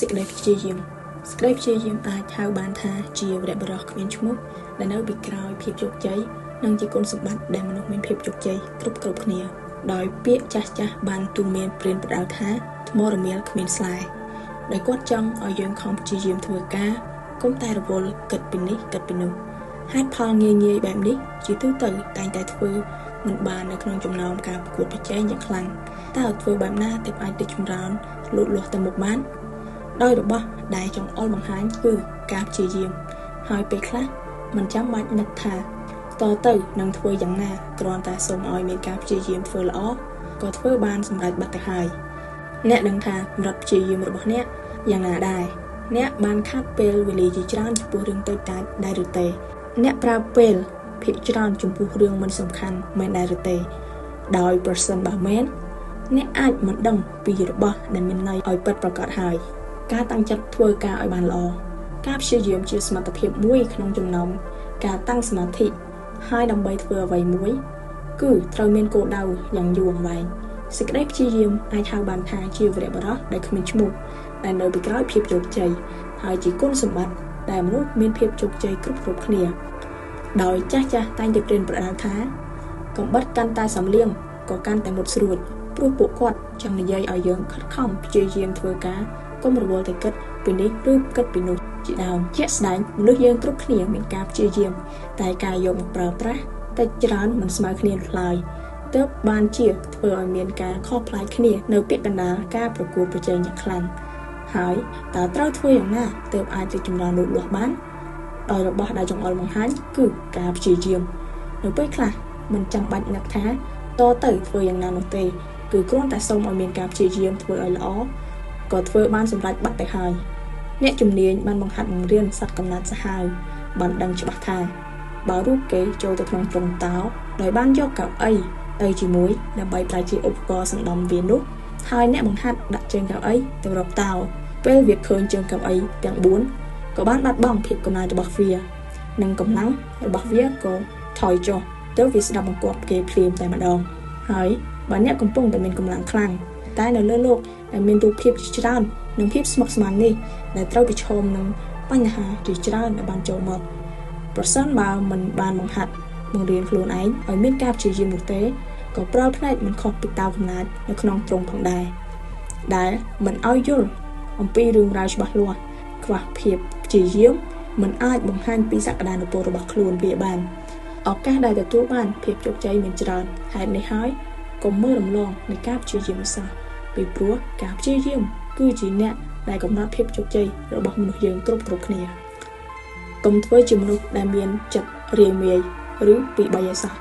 សេចក្តីព្យាយាមអាចហៅបានថាជាវរៈបុរសគ្មានឈ្មោះដែលនៅពីក្រោយភាពជោគជ័យនិងជាគុណសម្បត្តិដែលមនុស្សមានភាពជោគជ័យគ្រប់គ្នាដោយពាក្យចាស់បានទូមានព្រានប្រដៅថាថ្មរមៀលគ្មានស្លែដោយគាត់ចង់ឲ្យយើងខំព្យាយាមធ្វើការកុំតែរវល់គិតពីនេះគិតពីនោះហេតុផលងាយបែបនេះជាទូទៅតែងតែធ្វើមិនបាននៅក្នុងចំណោមការប្រកួតប្រជែងយ៉ាងខ្លាំងតើធ្វើបែបណាទើបអាចទៅចម្រើនលូតលាស់ទៅមុខបានដោយរបស់ដែលចង់អុលបង្ហាញគឺការព្យាយាមហើយពេលខ្លះមិនចាំបាច់នឹកថាតទៅនឹងធ្វើយ៉ាងណាគ្រាន់តែសូមឲ្យមានការព្យាយាមធ្វើល្អក៏ធ្វើបានសម្រេចបាត់ទៅហើយអ្នកដឹងថាកម្រិតព្យាយាមរបស់អ្នកយ៉ាងណាដែរអ្នកបានខាត់ពេលវេលាជាច្រើនចំពោះរឿងតូចតាចដែរឬទេអ្នកប្រើពេលភាគច្រើនចំពោះរឿងមិនសំខាន់មែនដែរឬទេដោយប្រសិនបើមែនអ្នកអាចមិនដឹងពីរបស់ដែលមានន័យឲ្យពិតប្រាកដហើយការតាំងចិត្តធ្វើការឲ្យបានល្អការព្យាយាមជាសមត្ថភាពមួយក្នុងចំណោមការតាំងសមាធិហើយដើម្បីធ្វើអ្វីមួយគឺត្រូវមានគោលដៅយ៉ាងយូរអង្វែងសេចក្តីព្យាយាមអាចហៅបានថាជាវរៈបុរសដែលគ្មានឈ្មោះដែលនៅពីក្រោយភាពជោគជ័យហើយជាគុណសម្បត្តិដែលមនុស្សមានភាពជោគជ័យគ្រប់គ្នាដោយចាស់តែងតែព្រានប្រដៅថាកំបិតកាន់តែសំលៀងក៏កាន់តែមុតស្រួចព្រោះពួកគាត់ចង់និយាយឲ្យយើងខិតខំព្យាយាមធ្វើការកុំរវល់តែគិតពីនេះឬគិតពីនោះជាដើមជាក់ស្ដែងមនុស្សយើងគ្រប់គ្នាមានការព្យាយាមតែការយកមកប្រើប្រាស់តែច្រើនមិនស្មើគ្នានោះឡើយទើបបានជាធ្វើឲ្យមានការខុសប្លែកគ្នានៅពាក្យកណ្ដាលការប្រកួតប្រជែងយ៉ាងខ្លាំងហើយតើត្រូវធ្វើយ៉ាងណាទើបអាចទៅចម្រើនលូតលាស់បានដោយរបស់ដែលចង្អុលបង្ហាញគឺការព្យាយាមនៅពេលខ្លះមិនចាំបាច់នឹកថាតទៅធ្វើយ៉ាងណានោះទេគឺគ្រាន់តែសូមឲ្យមានការព្យាយាមធ្វើឲ្យល្អក៏ធ្វើបានសម្រេចបាត់ទៅហើយអ្នកជំនាញបានបង្ហាត់បង្រៀនសត្វកំណើតសាហាវបានដឹងច្បាស់ថាបើរូបគេចូលទៅក្នុងទ្រុងតោដោយបានយកកៅអីទៅជាមួយដើម្បីប្រើជាឧបករណ៍សណ្ដំវានោះហើយអ្នកបង្ហាត់ដាក់ជើងកៅអីទៅរកតោពេលវាឃើញជើងកៅអីទាំង4ក៏បានបាត់បង់ភាពកំណើតរបស់វានិងកម្លាំងរបស់វាក៏ថយចុះទៅវាស្ដាប់បង្គាប់គេភ្លាមតែម្ដងហើយបើអ្នកកំពុងតែមានកម្លាំងខ្លាំងតែនៅលើលោកដែលមានរូបភាពជាច្រើននិងភាពស្មុគស្មាញនេះដែលត្រូវប្រឈមនឹងបញ្ហាជាច្រើនដែលបានចូលមកប្រសិនបើមិនបានបង្ហាត់បង្រៀនខ្លួនឯងឲ្យមានការព្យាយាមនោះទេក៏ប្រើផ្នែកមិនខុសពីតៅកំណាចនៅក្នុងទ្រុងផងដែរដែលមិនឲ្យយល់អំពីរឿងរ៉ាវច្បាស់លាស់ខ្វះភាពព្យាយាមមិនអាចបង្ហាញពីសក្តានុពលរបស់ខ្លួនវាបានឱកាសដែលទទួលបានភាពជោគជ័យមានច្រើនហេតុនេះហើយកុំមើលរំលងនៃការព្យាយាមសោះពីព្រោះការព្យាយាមគឺជាអ្នកដែលកំណត់ភាពជោគជ័យរបស់មនុស្សយើងគ្រប់គ្នាកុំធ្វើជាមនុស្សដែលមានចិត្តរាយមាយឬពីបីឲ្យសោះ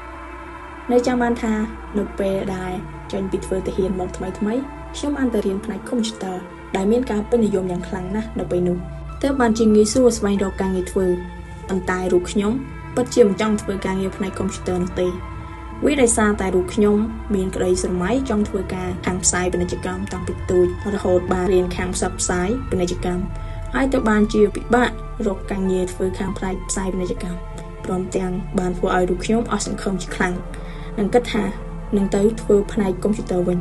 នៅចាំបានថានៅពេលដែលចេញពីធ្វើទាហានមកថ្មីខ្ញុំបានទៅរៀនផ្នែកកុំព្យូទ័រដែលមានការពេញនិយមយ៉ាងខ្លាំងណាស់នៅពេលនោះទើបបានជាងាយស្រួលស្វែងរកការងារធ្វើប៉ុន្តែរូបខ្ញុំពិតជាមិនចង់ធ្វើការងារផ្នែកកុំព្យូទ័រនោះទេវាដោយសារតែរូបខ្ញុំមានក្តីស្រមៃចង់ធ្វើការខាងផ្សាយពាណិជ្ជកម្មតាំងពីទូចរហូតបានរៀនខាងផ្សព្វផ្សាយពាណិជ្ជកម្មហើយទៅបានជាពិបាករកការងារធ្វើខាងផ្នែកផ្សាយពាណិជ្ជកម្មព្រមទាំងបានធ្វើឲ្យរូបខ្ញុំអស់សង្ឃឹមជាខ្លាំងនិងគិតថានឹងទៅធ្វើផ្នែកកុំព្យូទ័រវិញ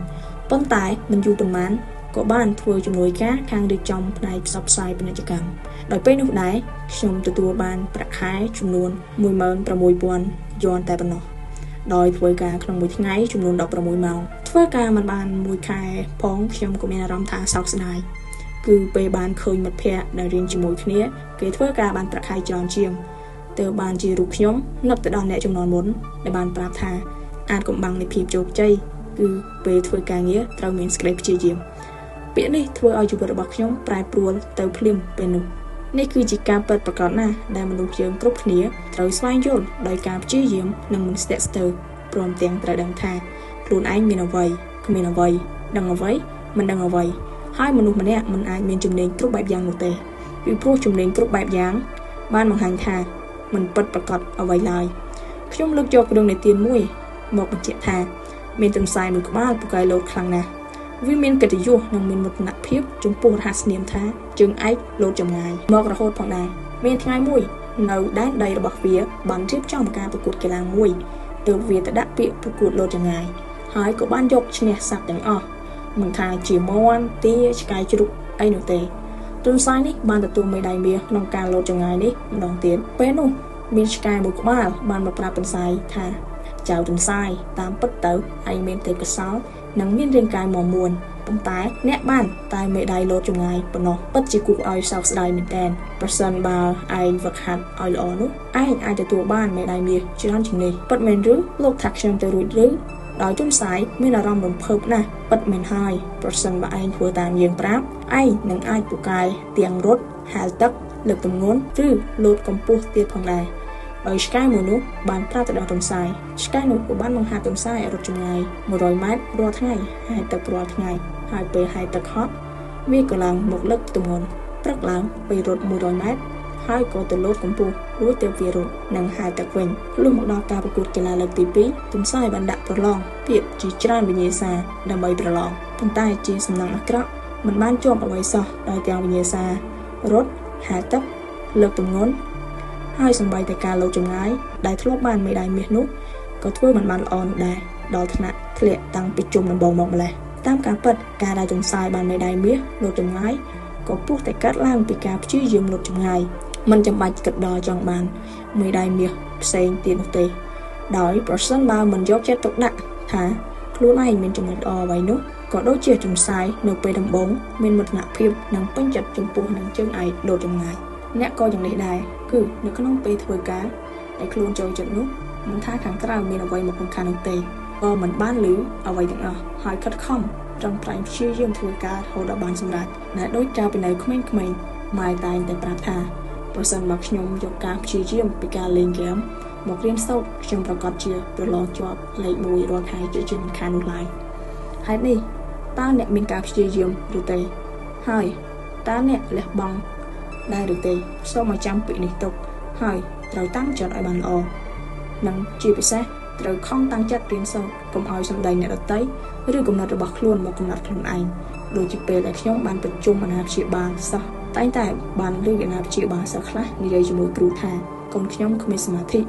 ប៉ុន្តែមិនយូរប៉ុន្មានក៏បានធ្វើជំនួយការខាងរៀបចំផ្នែកផ្សព្វផ្សាយពាណិជ្ជកម្មដោយពេលនោះដែរខ្ញុំទទួលបានប្រាក់ខែចំនួន 16,000 យួនតែប៉ុណ្ណោះដោយធ្វើការក្នុងមួយថ្ងៃចំនួន16ម៉ោងធ្វើការមិនបានមួយខែផងខ្ញុំក៏មានអារម្មណ៍ថាសោកស្ដាយគឺពេលបានឃើញមិត្តភ័ក្តិដែលរៀនជាមួយគ្នាគេធ្វើការបានប្រាក់ខែច្រើនជាងទើបបានជារូបខ្ញុំនឹកទៅដល់អ្នកចំនួនមុនដែលបានប្រាប់ថាអាចកំបាំងនៃភាពជោគជ័យគឺពេលធ្វើការងារត្រូវមានសេចក្តីព្យាយាមពាក្យនេះធ្វើឲ្យជីវិតរបស់ខ្ញុំប្រែប្រួលទៅភ្លាមពេលនោះនេះគឺជាការពិតប្រាកដណាស់ដែលមនុស្សយើងគ្រប់គ្នាត្រូវស្វែងយល់ដោយការព្យាយាមនិងមិនស្ទាក់ស្ទើរព្រមទាំងត្រូវដឹងថាខ្លួនឯងមានអ្វីគ្មានអ្វីដឹងអ្វីមិនដឹងអ្វីហើយមនុស្សម្នាក់មិនអាចមានជំនាញគ្រប់បែបយ៉ាងនោះទេពីព្រោះជំនាញគ្រប់បែបយ៉ាងបានបង្ហាញថាមិនពិតប្រាកដអ្វីឡើយខ្ញុំលើកយករឿងនិទានមួយមកបញ្ជាក់ថាមានទន្សាយមួយក្បាលពូកែលោតខ្លាំងណាស់វាមានកិត្តិយសនិងមានមោទនភាពចំពោះរហស្សនាមថាជើងឯកលោតចម្ងាយមករហូតផងដែរមានថ្ងៃមួយនៅដែនដីរបស់វាបានរៀបចំការប្រកួតកីឡាមួយទើបវាទៅដាក់ពាក្យប្រកួតលោតចម្ងាយហើយក៏បានយកឈ្នះសត្វទាំងអស់មិនថាជាមាន់ទាឆ្កែជ្រូកអីនោះទេ ទុនសាយនេះបានទទួលមេដាយមាសក្នុងការលោតចម្ងាយនេះម្ដងទៀតពេលនោះមានឆ្កែមួយក្បាលបានមកប្រាប់ទុនសាយថាចៅទុនសាយតាមពិតទៅឯងមានទេពកោសល្យនិងមានរាងកាយមាំមួនប៉ុន្តែអ្នកបានតែមេដាយលោតចម្ងាយប៉ុណ្ណោះពិតជាគួរឲ្យសោកស្ដាយមែនទែនប្រសិនបើឯងវឹកហាត់ឲ្យល្អនោះឯងអាចទទួលបានមេដាយមាសច្រើនជាងនេះពិតមែនឬលោកថាខ្ញុំទៅរួចឬដោយទុនសាយមានអារម្មណ៍រំភើបណាស់ពិតមែនហើយប្រសិនបើឯងធ្វើតាមយើងប្រាប់ឯងនឹងអាចពូកែទាំងរត់ហាលទឹកលើកទម្ងន់ឬលោតកម្ពស់ទៀតផងដែរដោយឆ្កែមួយនោះបានប្រាប់ទៅដល់ទុនសាយឆ្កែនោះក៏បានបង្ហាត់ទុនសាយរត់ចម្ងាយ100ម៉ែត្ររាល់ថ្ងៃហើយទឹករាល់ថ្ងៃហើយពេលហើយទឹកហត់វាក៏ឡើងមកលើកទម្ងន់ព្រឹកឡើងពេលរត់100ម៉ែត្រហើយក៏ទៅលោតកម្ពស់រួចទៅវារត់និងហើយទឹកវិញលុះមកដល់ការប្រកួតកីឡាលើកទី2ទុនសាយបានដាក់ប្រឡងពាក្យជាច្រើនវិញ្ញាសាដើម្បីប្រឡងប៉ុន្តែជាសំណងអាក្រក់មិនបានជាប់អ្វីសោះដោយទាំងវិញ្ញាសារត់ហើយទឹកលើកទម្ងន់ហើយសម្បីតែការលោតចម្ងាយដែលធ្លាប់បានមេដាយមាសនោះក៏ធ្វើមិនបានល្អនោះដែរដល់ថ្នាក់ធ្លាក់តាំងពីជុំដំបូងមកម្លេះតាមការពិតការដែលទុនសាយបានមេដាយមាសលោតចម្ងាយក៏ពោះតែកាត់ឡើងពីការព្យាយាមលោតចម្ងាយមិនចាំបាច់គិតដល់ចង់បានមេដាយមាសផ្សេងទៀតនោះទេដោយប្រសិនបើមិនយកចិត្តទុកដាក់ថាខ្លួនឯងមានចំណុចល្អអ្វីនោះក៏ដូចជាទុនសាយនៅពេលដំបូងមានមោទនភាពនិងពេញចិត្តចំពោះនឹងជើងឯកលោតចម្ងាយអ្នកក៏យ៉ាងនេះដែរគឺនៅក្នុងពេលធ្វើការដែលខ្លួនចូលចិត្តនោះមិនថាខាងក្រៅមានអ្វីមកបង្ខានោះទេក៏មិនបានលឺអ្វីទាំងអស់ហើយខិតខំប្រឹងប្រែងព្យាយាមធ្វើការរហូតដល់បានសម្រេចដែលដូចកាលពីនៅក្មេងៗម៉ែតែងតែប្រាប់ថាប្រសិនបើខ្ញុំយកការព្យាយាមពីការលេងហ្គេមមករៀនសូត្រខ្ញុំប្រកាសជាប្រឡងជាប់លេខ1រាល់ថ្ងៃជាមិនខាននោះឡើយហេតុនេះតើអ្នកមានការព្យាយាមឬទេហើយតើអ្នកលះបង់ដែរឬទេសូមឲ្យចាំពាក្យនេះទុកហើយត្រូវតាំងចិត្តឲ្យបានល្អនិងជាពិសេសត្រូវខំតាំងចិត្តរៀនសូត្រកុំឲ្យសម្ដែងអ្នកដទៃឬគំនិតរបស់ខ្លួនមកកំណត់ខ្លួនឯងដូចជាពេលដែលខ្ញុំបានប្រជុំអាណាព្យាបាលសិស្សតែងតែបានលើកអាណាព្យាបាលសិស្សខ្លះនិយាយជាមួយគ្រូថាកូនខ្ញុំគ្មានសមាធិ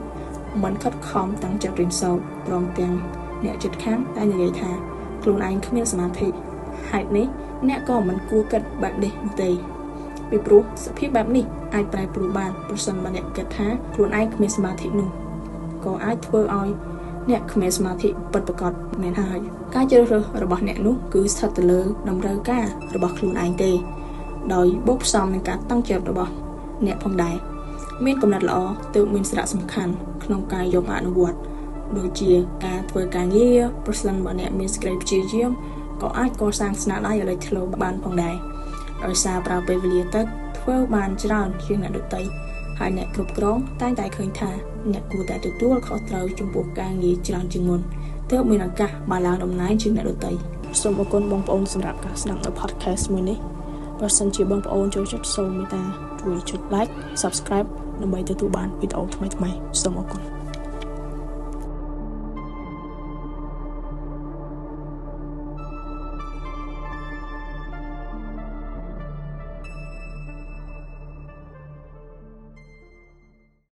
មិនខិតខំតាំងចិត្តរៀនសូត្រព្រមទាំងអ្នកជិតខាងតែនិយាយថាខ្លួនឯងគ្មានសមាធិហេតុនេះអ្នកក៏មិនគួរគិតបែបនេះនោះទេពីព្រោះសភាពបែបនេះអាចប្រែប្រួលបានប្រសិនបើអ្នកគិតថាខ្លួនឯងគ្មានសមាធិនោះក៏អាចធ្វើឲ្យអ្នកគ្មានសមាធិពិតប្រាកដមែនហើយការជ្រើសរើសរបស់អ្នកនោះគឺស្ថិតទៅលើតម្រូវការរបស់ខ្លួនឯងទេដោយបូកផ្សំនឹងការតាំងចិត្តរបស់អ្នកផងដែរមានគំនិតល្អទើបមានសារៈសំខាន់ក្នុងការយកអនុវត្តដូចជាការធ្វើការងារប្រសិនបើអ្នកមានសេចក្តីព្យាយាមក៏អាចកសាងស្នាដៃឲ្យលេចធ្លោបានផងដែរដោយសារប្រើពេលវេលាទៅធ្វើបានច្រើនជាងអ្នកដទៃហើយអ្នកគ្រប់គ្រងតែងតែឃើញថាអ្នកគួរតែទទួលខុសត្រូវចំពោះការងារច្រើនជាងមុនទើបមានឱកាសបានឡើងតំណែងជាងអ្នកដទៃសូមអរគុណបងប្អូនសម្រាប់ការស្ដាប់នៅ podcast មួយនេះបើសិនជាបងប្អូនចូលចិត្តសូមមេត្តាជួយចុច like subscribe ដើម្បីទទួលបានវីដេអូថ្មីៗសូមអរគុណ